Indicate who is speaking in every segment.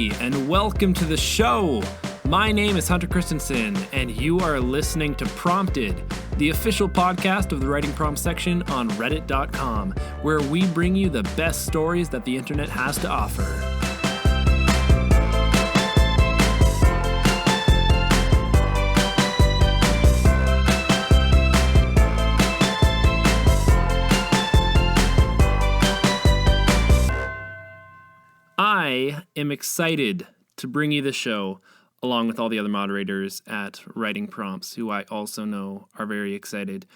Speaker 1: everybody, and welcome to the show. My name is Hunter Christensen, and you are listening to Prompted, the official podcast of the Writing Prompts section on Reddit.com, where we bring you the best stories that the internet has to offer. I am excited to bring you the show, along with all the other moderators at Writing Prompts, who I also know are very excited.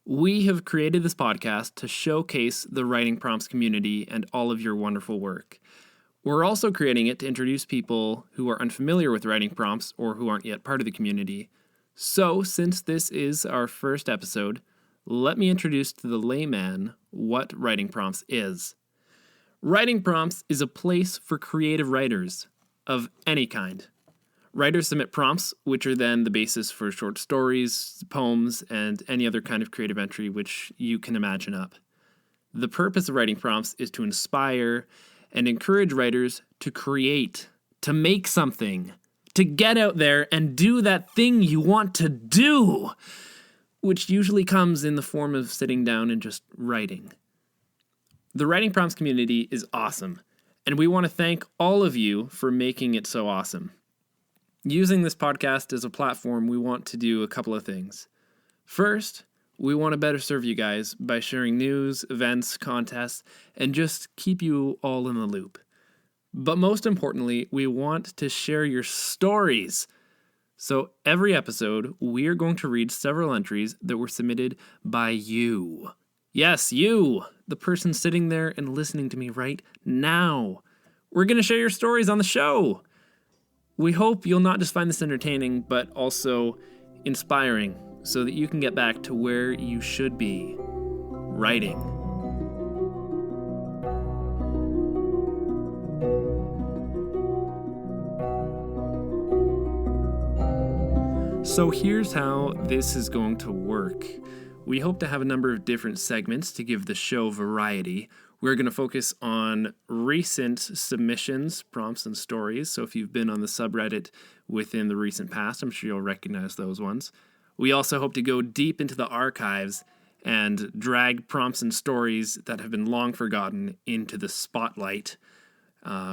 Speaker 1: We have created this podcast to showcase the Writing Prompts community and all of your wonderful work. We're also creating it to introduce people who are unfamiliar with Writing Prompts or who aren't yet part of the community. So, since this is our first episode, let me introduce to the layman what Writing Prompts is. Writing Prompts is a place for creative writers of any kind. Writers submit prompts, which are then the basis for short stories, poems, and any other kind of creative entry which you can imagine up. The purpose of Writing Prompts is to inspire and encourage writers to create, to make something, to get out there and do that thing you want to do, which usually comes in the form of sitting down and just writing. The Writing Prompts community is awesome, and we want to thank all of you for making it so awesome. Using this podcast as a platform, we want to do a couple of things. First, we want to better serve you guys by sharing news, events, contests, and just keep you all in the loop. But most importantly, we want to share your stories. So every episode, we are going to read several entries that were submitted by you. Yes, you, the person sitting there and listening to me right now. We're going to share your stories on the show. We hope you'll not just find this entertaining, but also inspiring, so that you can get back to where you should be, writing. So here's how this is going to work. We hope to have a number of different segments to give the show variety. We're going to focus on recent submissions, prompts, and stories. So if you've been on the subreddit within the recent past, I'm sure you'll recognize those ones. We also hope to go deep into the archives and drag prompts and stories that have been long forgotten into the spotlight.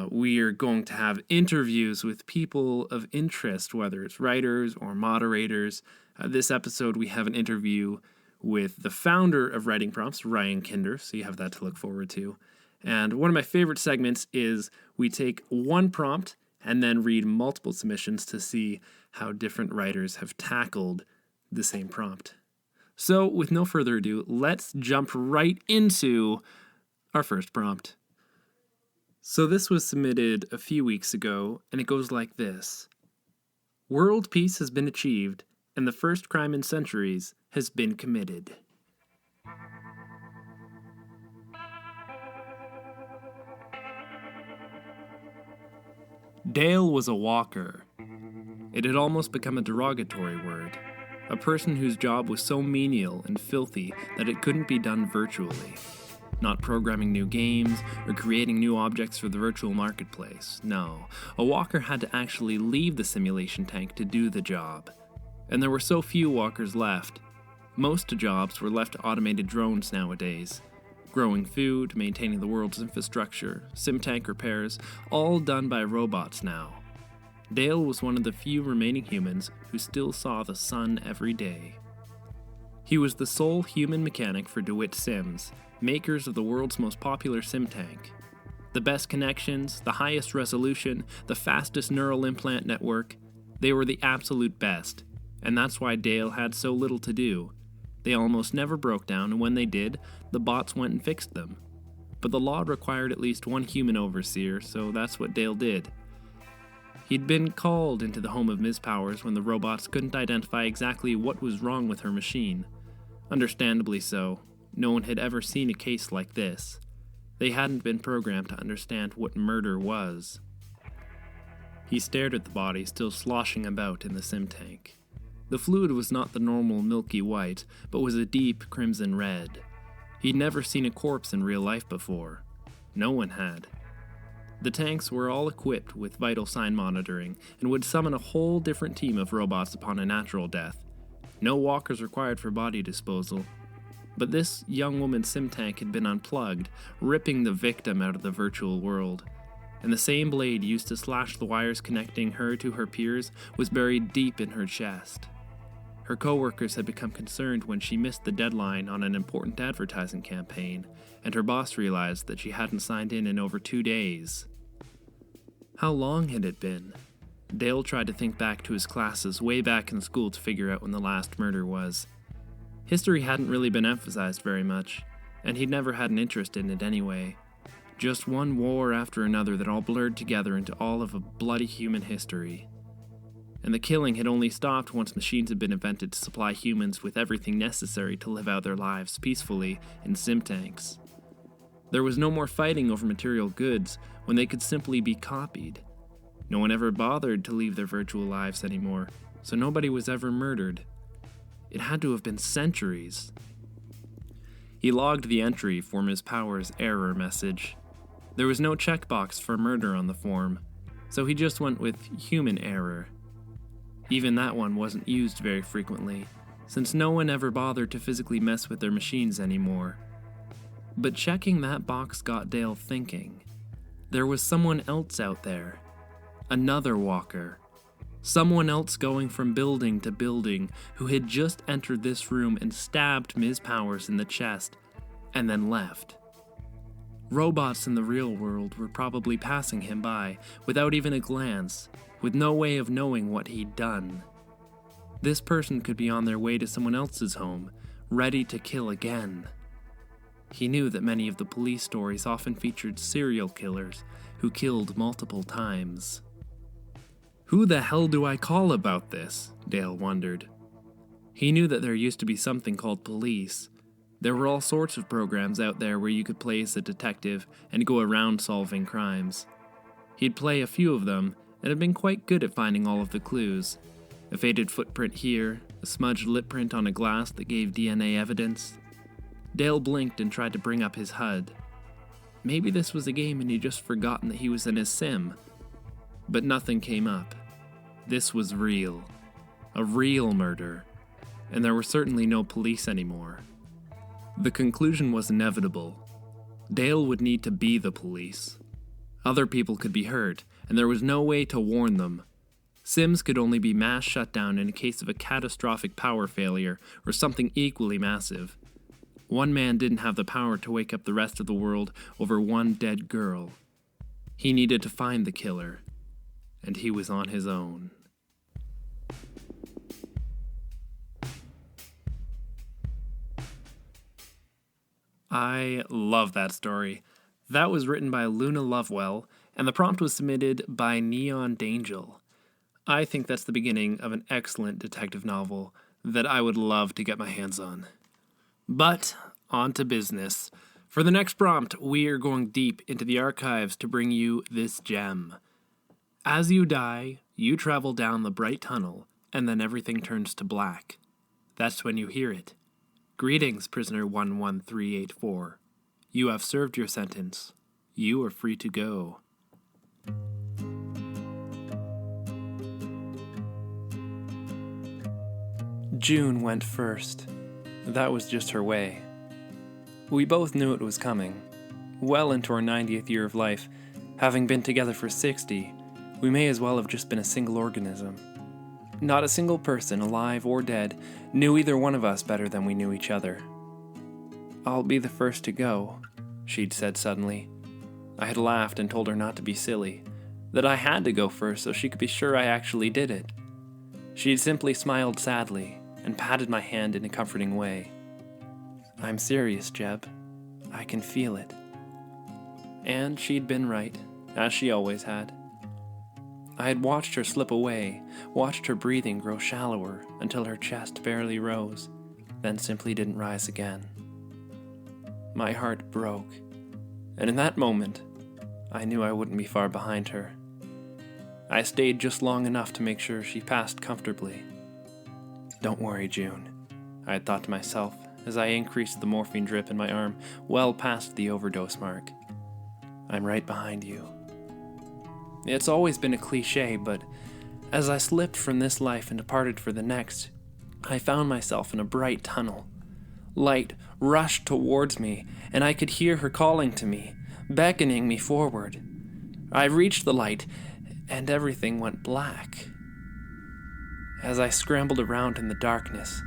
Speaker 1: We are going to have interviews with people of interest, whether it's writers or moderators. This episode, we have an interview with the founder of Writing Prompts, Ryan Kinder, so you have that to look forward to. And one of my favorite segments is we take one prompt and then read multiple submissions to see how different writers have tackled the same prompt. So with no further ado, let's jump right into our first prompt. So this was submitted a few weeks ago, and it goes like this. World peace has been achieved, and the first crime in centuries has been committed. Dale was a walker. It had almost become a derogatory word, a person whose job was so menial and filthy that it couldn't be done virtually. Not programming new games or creating new objects for the virtual marketplace. No, a walker had to actually leave the simulation tank to do the job. And there were so few walkers left. Most jobs were left to automated drones nowadays. Growing food, maintaining the world's infrastructure, sim tank repairs, all done by robots now. Dale was one of the few remaining humans who still saw the sun every day. He was the sole human mechanic for DeWitt Sims, makers of the world's most popular sim tank. The best connections, the highest resolution, the fastest neural implant network, they were the absolute best, and that's why Dale had so little to do. They almost never broke down, and when they did, the bots went and fixed them. But the law required at least one human overseer, so that's what Dale did. He'd been called into the home of Ms. Powers when the robots couldn't identify exactly what was wrong with her machine. Understandably so. No one had ever seen a case like this. They hadn't been programmed to understand what murder was. He stared at the body still sloshing about in the sim tank. The fluid was not the normal milky white, but was a deep crimson red. He'd never seen a corpse in real life before. No one had. The tanks were all equipped with vital sign monitoring and would summon a whole different team of robots upon a natural death. No walkers required for body disposal. But this young woman's sim tank had been unplugged, ripping the victim out of the virtual world. And the same blade used to slash the wires connecting her to her peers was buried deep in her chest. Her co-workers had become concerned when she missed the deadline on an important advertising campaign, and her boss realized that she hadn't signed in over 2 days. How long had it been? Dale tried to think back to his classes way back in school to figure out when the last murder was. History hadn't really been emphasized very much, and he'd never had an interest in it anyway. Just one war after another that all blurred together into all of a bloody human history. And the killing had only stopped once machines had been invented to supply humans with everything necessary to live out their lives peacefully in sim tanks. There was no more fighting over material goods when they could simply be copied. No one ever bothered to leave their virtual lives anymore, so nobody was ever murdered. It had to have been centuries. He logged the entry for Ms. Power's error message. There was no checkbox for murder on the form, so he just went with human error. Even that one wasn't used very frequently, since no one ever bothered to physically mess with their machines anymore. But checking that box got Dale thinking. There was someone else out there. Another walker. Someone else going from building to building who had just entered this room and stabbed Ms. Powers in the chest, and then left. Robots in the real world were probably passing him by without even a glance, with no way of knowing what he'd done. This person could be on their way to someone else's home, ready to kill again. He knew that many of the police stories often featured serial killers who killed multiple times. Who the hell do I call about this? Dale wondered. He knew that there used to be something called police. There were all sorts of programs out there where you could play as a detective and go around solving crimes. He'd play a few of them and had been quite good at finding all of the clues. A faded footprint here, a smudged lip print on a glass that gave DNA evidence. Dale blinked and tried to bring up his HUD. Maybe this was a game and he'd just forgotten that he was in his sim. But nothing came up. This was real. A real murder. And there were certainly no police anymore. The conclusion was inevitable. Dale would need to be the police. Other people could be hurt, and there was no way to warn them. Sims could only be mass shut down in case of a catastrophic power failure or something equally massive. One man didn't have the power to wake up the rest of the world over one dead girl. He needed to find the killer, and he was on his own. I love that story. That was written by Luna Lovewell, and the prompt was submitted by Neondangel. I think that's the beginning of an excellent detective novel that I would love to get my hands on. But, on to business. For the next prompt, we are going deep into the archives to bring you this gem. As you die, you travel down the bright tunnel, and then everything turns to black. That's when you hear it. Greetings, prisoner 11384. You have served your sentence. You are free to go. June went first. That was just her way. We both knew it was coming. Well into our 90th year of life, having been together for 60, we may as well have just been a single organism. Not a single person, alive or dead, knew either one of us better than we knew each other. "I'll be the first to go," she'd said suddenly. I had laughed and told her not to be silly, that I had to go first so she could be sure I actually did it. She'd simply smiled sadly and patted my hand in a comforting way. "I'm serious, Jeb. I can feel it." And she'd been right, as she always had. I had watched her slip away, watched her breathing grow shallower until her chest barely rose, then simply didn't rise again. My heart broke, and in that moment, I knew I wouldn't be far behind her. I stayed just long enough to make sure she passed comfortably. "Don't worry, June," I had thought to myself as I increased the morphine drip in my arm well past the overdose mark. "I'm right behind you. It's always been a cliche, but as I slipped from this life and departed for the next, I found myself in a bright tunnel. Light rushed towards me, and I could hear her calling to me, beckoning me forward. I reached the light, and everything went black. As I scrambled around in the darkness,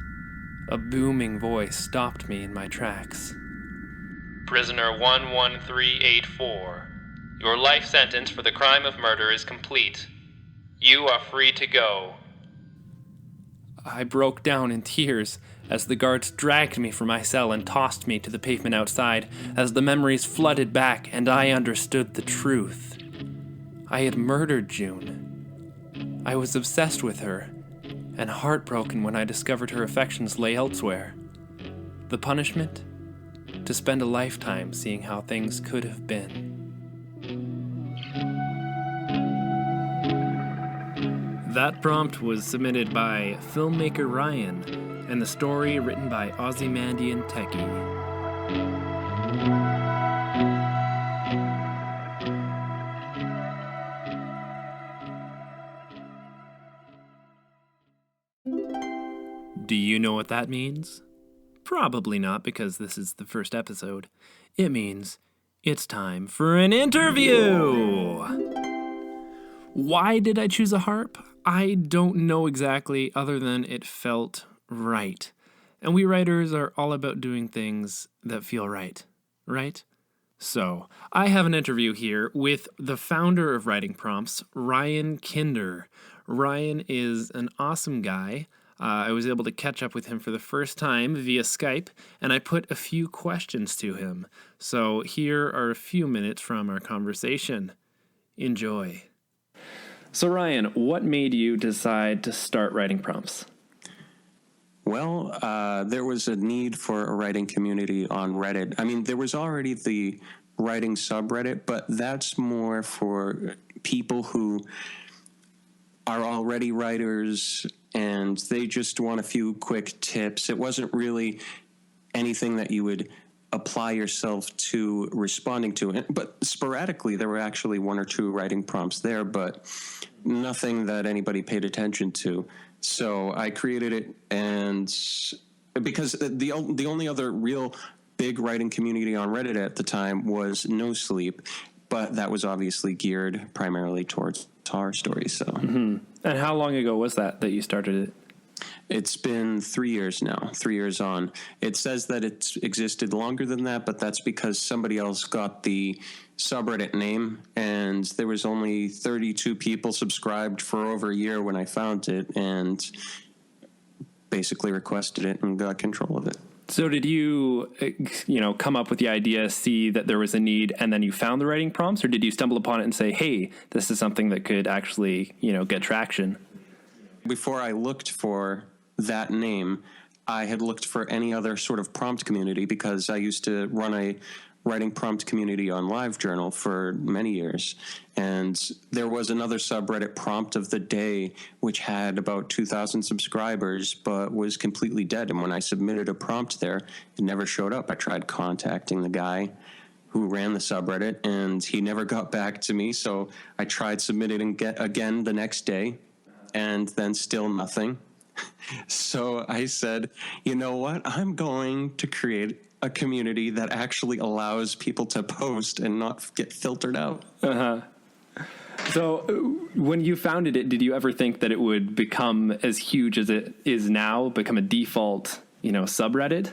Speaker 1: a booming voice stopped me in my tracks.
Speaker 2: Prisoner 11384, your life sentence for the crime of murder is complete. You are free to go.
Speaker 1: I broke down in tears as the guards dragged me from my cell and tossed me to the pavement outside as the memories flooded back and I understood the truth. I had murdered June. I was obsessed with her and heartbroken when I discovered her affections lay elsewhere. The punishment? To spend a lifetime seeing how things could have been. That prompt was submitted by FilmmakerRyan, and the story written by OzymandianTechie. Do you know what that means? Probably not, because this is the first episode. It means it's time for an interview! Why did I choose a harp? I don't know exactly, other than it felt right. And we writers are all about doing things that feel right, right? So, I have an interview here with the founder of Writing Prompts, Ryan Kinder. Ryan is an awesome guy. I was able to catch up with him for the first time via Skype, and I put a few questions to him. So here are a few minutes from our conversation. Enjoy. So Ryan, what made you decide to start Writing Prompts?
Speaker 3: Well, there was a need for a writing community on Reddit. I mean, there was already the writing subreddit, but that's more for people who are already writers and they just want a few quick tips. It wasn't really anything that you would apply yourself to responding to. But sporadically, there were actually one or two writing prompts there, but nothing that anybody paid attention to. So I created it, and because the only other real big writing community on Reddit at the time was No Sleep, but that was obviously geared primarily towards horror stories. So.
Speaker 1: Mm-hmm. And how long ago was that you started it?
Speaker 3: It's been 3 years now, 3 years on. It says that it's existed longer than that, but that's because somebody else got the subreddit name, and there was only 32 people subscribed for over a year when I found it, and basically requested it and got control of it.
Speaker 1: So did you, come up with the idea, see that there was a need, and then you found the writing prompts, or did you stumble upon it and say, hey, this is something that could actually, get traction?
Speaker 3: Before I looked for that name, I had looked for any other sort of prompt community because I used to run a writing prompt community on LiveJournal for many years. And there was another subreddit, Prompt of the Day, which had about 2,000 subscribers, but was completely dead. And when I submitted a prompt there, it never showed up. I tried contacting the guy who ran the subreddit, and he never got back to me. So I tried submitting again the next day, and then still nothing. So I said, you know what? I'm going to create a community that actually allows people to post and not get filtered out.
Speaker 1: Uh-huh. So when you founded it, did you ever think that it would become as huge as it is now, become a default, subreddit?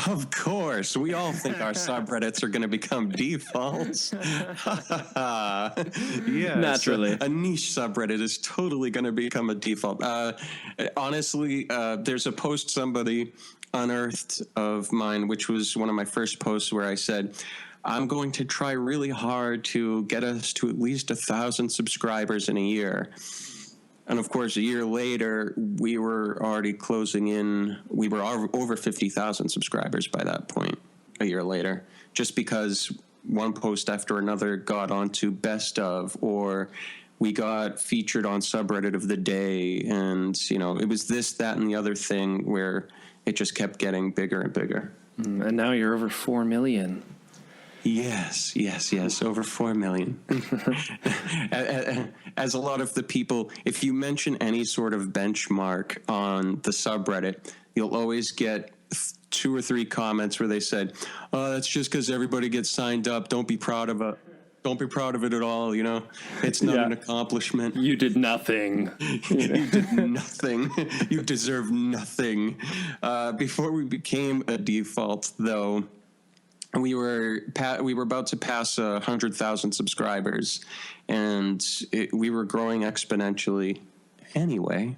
Speaker 3: Of course. We all think our subreddits are going to become defaults. Yeah,
Speaker 1: naturally.
Speaker 3: A niche subreddit is totally going to become a default. Honestly, there's a post somebody unearthed of mine, which was one of my first posts, where I said, I'm going to try really hard to get us to at least 1,000 subscribers in a year. And of course, a year later, we were already closing in. We were over 50,000 subscribers by that point, a year later, just because one post after another got onto Best Of, or we got featured on Subreddit of the Day. And, it was this, that, and the other thing where it just kept getting bigger and bigger.
Speaker 1: And now you're over 4 million.
Speaker 3: Yes. Over 4 million. As a lot of the people, if you mention any sort of benchmark on the subreddit, you'll always get 2 or 3 comments where they said, "Oh, that's just because everybody gets signed up. Don't be proud of it. Don't be proud of it at all. It's not an accomplishment.
Speaker 1: You did nothing.
Speaker 3: You did nothing. You deserve nothing." Before we became a default, though, we were about to pass 100,000 subscribers, and we were growing exponentially anyway.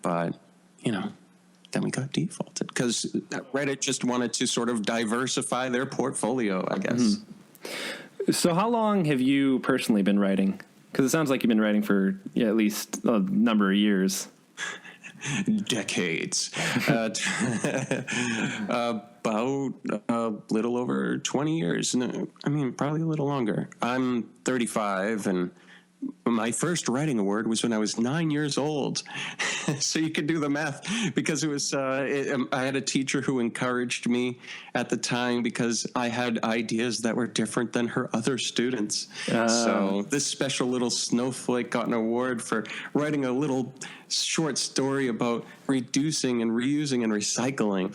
Speaker 3: But then we got defaulted because Reddit just wanted to sort of diversify their portfolio, I guess.
Speaker 1: So how long have you personally been writing? Because it sounds like you've been writing for at least a number of years.
Speaker 3: Decades. About a little over 20 years. No, I mean, probably a little longer. I'm 35, and my first writing award was when I was 9 years old. So you could do the math, because it was I had a teacher who encouraged me at the time because I had ideas that were different than her other students. So this special little snowflake got an award for writing a little short story about reducing and reusing and recycling.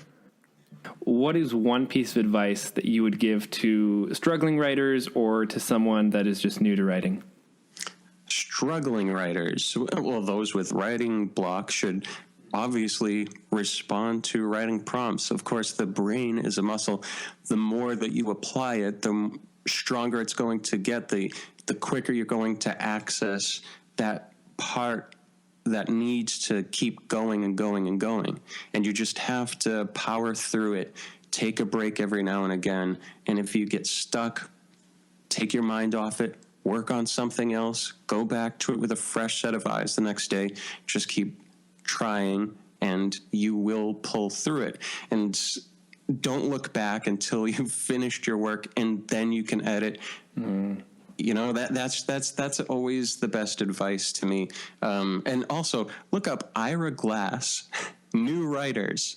Speaker 1: What is one piece of advice that you would give to struggling writers or to someone that is just new to writing?
Speaker 3: Struggling writers, well, those with writing block should obviously respond to writing prompts. Of course, the brain is a muscle. The more that you apply it, the stronger it's going to get, the quicker you're going to access that part that needs to keep going and going and going. And you just have to power through it, take a break every now and again. And if you get stuck, take your mind off it, work on something else, go back to it with a fresh set of eyes the next day. Just keep trying, and you will pull through it. And don't look back until you've finished your work, and then you can edit. That's always the best advice to me. And also, look up Ira Glass, New Writers,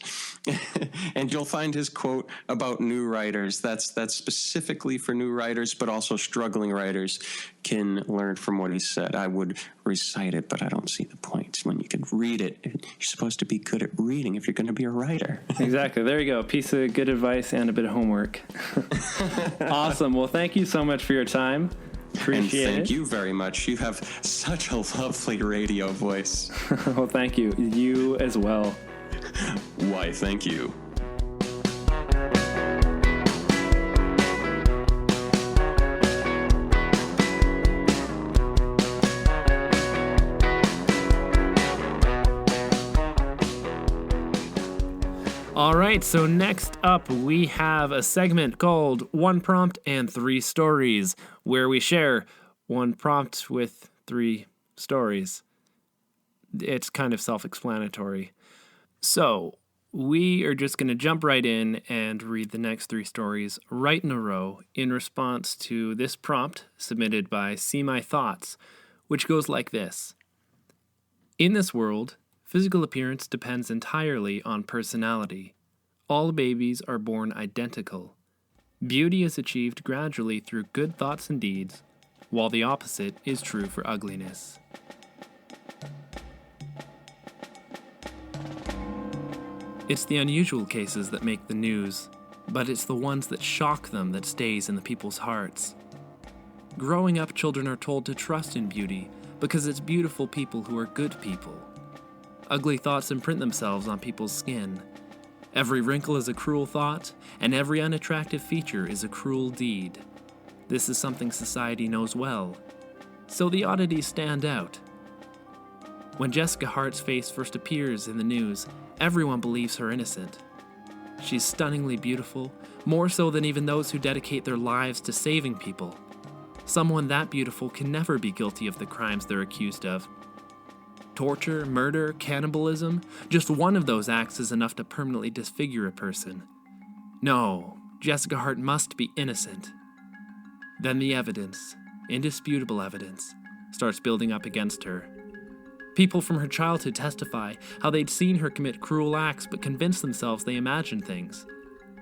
Speaker 3: and you'll find his quote about new writers. That's specifically for new writers, but also struggling writers can learn from what he said. I would recite it, but I don't see the point. When you can read it, you're supposed to be good at reading if you're going to be a writer.
Speaker 1: Exactly. There you go. A piece of good advice and a bit of homework. Awesome. Well, thank you so much for your time. Appreciate
Speaker 3: and thank you very much. You have such a lovely radio voice.
Speaker 1: Well, thank you. You as well.
Speaker 3: Why, thank you.
Speaker 1: All right, so next up we have a segment called One Prompt and 3 Stories, where we share one prompt with 3 stories. It's kind of self-explanatory. So we are just going to jump right in and read the next 3 stories right in a row in response to this prompt submitted by seeMyThoughts, which goes like this. In this world, physical appearance depends entirely on personality. All babies are born identical. Beauty is achieved gradually through good thoughts and deeds, while the opposite is true for ugliness. It's the unusual cases that make the news, but it's the ones that shock them that stays in the people's hearts. Growing up, children are told to trust in beauty because it's beautiful people who are good people. Ugly thoughts imprint themselves on people's skin. Every wrinkle is a cruel thought, and every unattractive feature is a cruel deed. This is something society knows well, so the oddities stand out. When Jessica Hart's face first appears in the news, everyone believes her innocent. She's stunningly beautiful, more so than even those who dedicate their lives to saving people. Someone that beautiful can never be guilty of the crimes they're accused of. Torture, murder, cannibalism, just one of those acts is enough to permanently disfigure a person. No, Jessica Hart must be innocent. Then the evidence, indisputable evidence, starts building up against her. People from her childhood testify how they'd seen her commit cruel acts but convinced themselves they imagined things.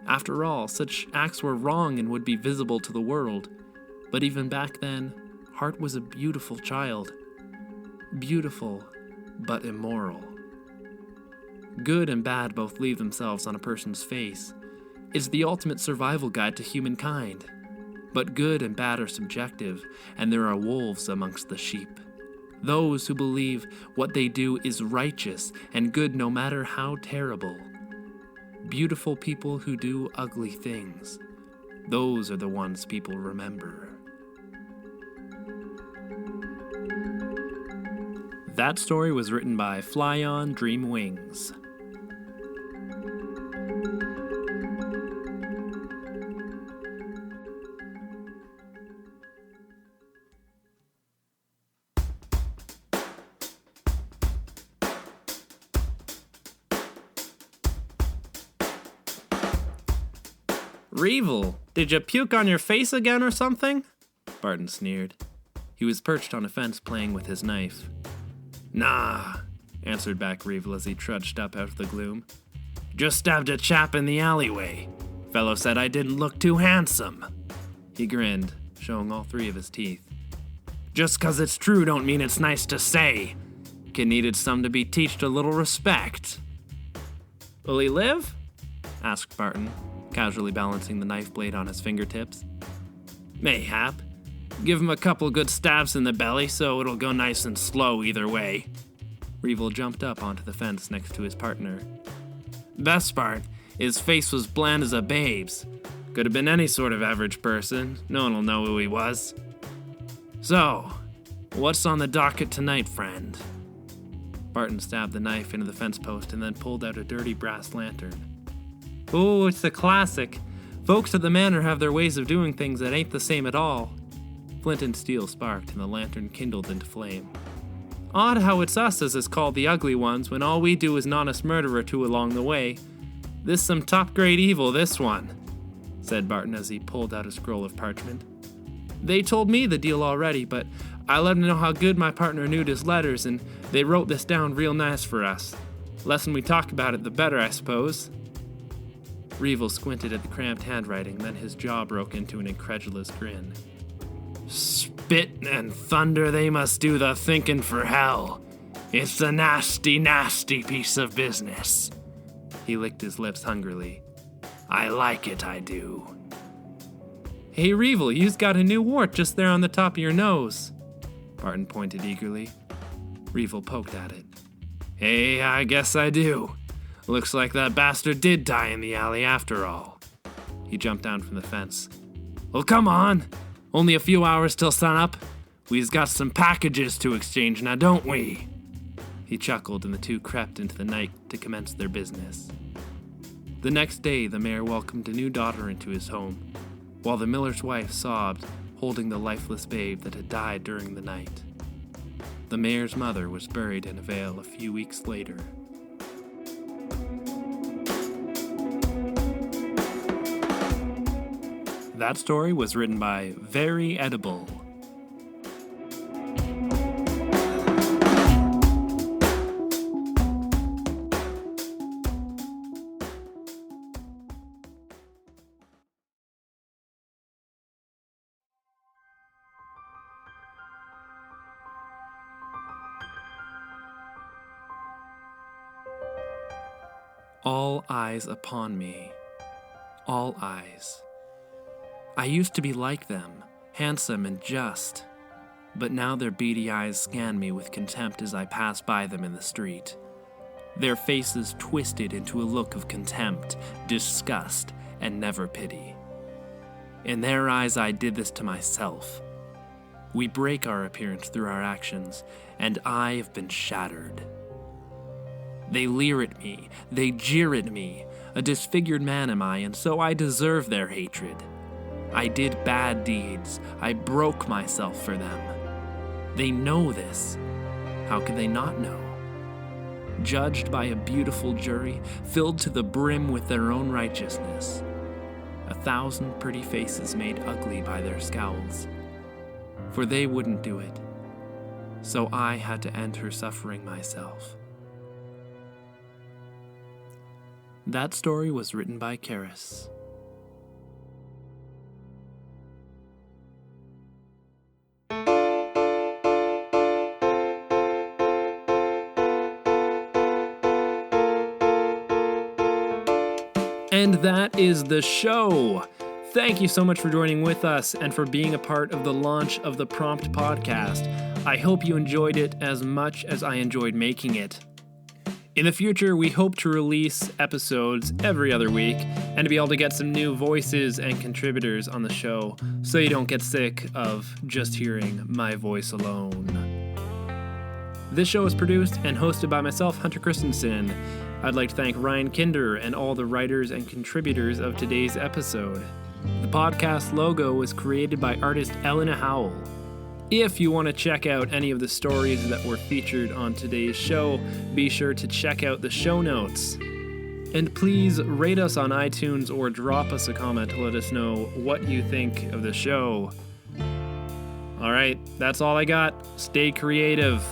Speaker 1: After all, such acts were wrong and would be visible to the world. But even back then, Hart was a beautiful child. Beautiful, but immoral. Good and bad both leave themselves on a person's face. It's the ultimate survival guide to humankind. But good and bad are subjective, and there are wolves amongst the sheep. Those who believe what they do is righteous and good no matter how terrible. Beautiful people who do ugly things. Those are the ones people remember. That story was written by FlyOnDreamWings. Reevel, did you puke on your face again or something? Barton sneered. He was perched on a fence playing with his knife. Nah, answered back Reevel as he trudged up out of the gloom. Just stabbed a chap in the alleyway. Fellow said I didn't look too handsome. He grinned, showing all three of his teeth. Just 'cause it's true don't mean it's nice to say. Kid needed some to be teached a little respect. Will he live? Asked Barton, casually balancing the knife blade on his fingertips. Mayhap. Give him a couple good stabs in the belly so it'll go nice and slow either way. Reevel jumped up onto the fence next to his partner. Best part, his face was bland as a babe's. Could have been any sort of average person. No one will know who he was. So, what's on the docket tonight, friend? Barton stabbed the knife into the fence post and then pulled out a dirty brass lantern. Oh, it's the classic. Folks at the manor have their ways of doing things that ain't the same at all. Flint and steel sparked and the lantern kindled into flame. Odd how it's us as is called the ugly ones when all we do is an honest murder or two along the way. This some top-grade evil, this one, said Barton as he pulled out a scroll of parchment. They told me the deal already, but I let them know how good my partner knew his letters, and they wrote this down real nice for us. Less'n we talk about it, the better, I suppose. Reevel squinted at the cramped handwriting, then his jaw broke into an incredulous grin. Spit and thunder, they must do the thinking for hell. It's a nasty, nasty piece of business. He licked his lips hungrily. I like it, I do. Hey, Reevel, you've got a new wart just there on the top of your nose. Barton pointed eagerly. Reevel poked at it. Hey, I guess I do. Looks like that bastard did die in the alley after all. He jumped down from the fence. Well, come on. Only a few hours till sunup. We've got some packages to exchange now, don't we? He chuckled and the two crept into the night to commence their business. The next day, the mayor welcomed a new daughter into his home, while the miller's wife sobbed, holding the lifeless babe that had died during the night. The mayor's mother was buried in a vale a few weeks later. That story was written by Veryedible. All eyes upon me. All eyes. I used to be like them, handsome and just, but now their beady eyes scan me with contempt as I pass by them in the street. Their faces twisted into a look of contempt, disgust, and never pity. In their eyes, I did this to myself. We break our appearance through our actions, and I have been shattered. They leer at me, they jeer at me. A disfigured man am I, and so I deserve their hatred. I did bad deeds. I broke myself for them. They know this. How could they not know? Judged by a beautiful jury, filled to the brim with their own righteousness. 1,000 pretty faces made ugly by their scowls. For they wouldn't do it. So I had to end her suffering myself. That story was written by Khaarus. And that is the show. Thank you so much for joining with us and for being a part of the launch of the Prompt Podcast. I hope you enjoyed it as much as I enjoyed making it. In the future, we hope to release episodes every other week and to be able to get some new voices and contributors on the show so you don't get sick of just hearing my voice alone. This show is produced and hosted by myself, Hunter Christensen. I'd like to thank Ryan Kinder and all the writers and contributors of today's episode. The podcast logo was created by artist Elena Howell. If you want to check out any of the stories that were featured on today's show, be sure to check out the show notes. And please rate us on iTunes or drop us a comment to let us know what you think of the show. All right, that's all I got. Stay creative.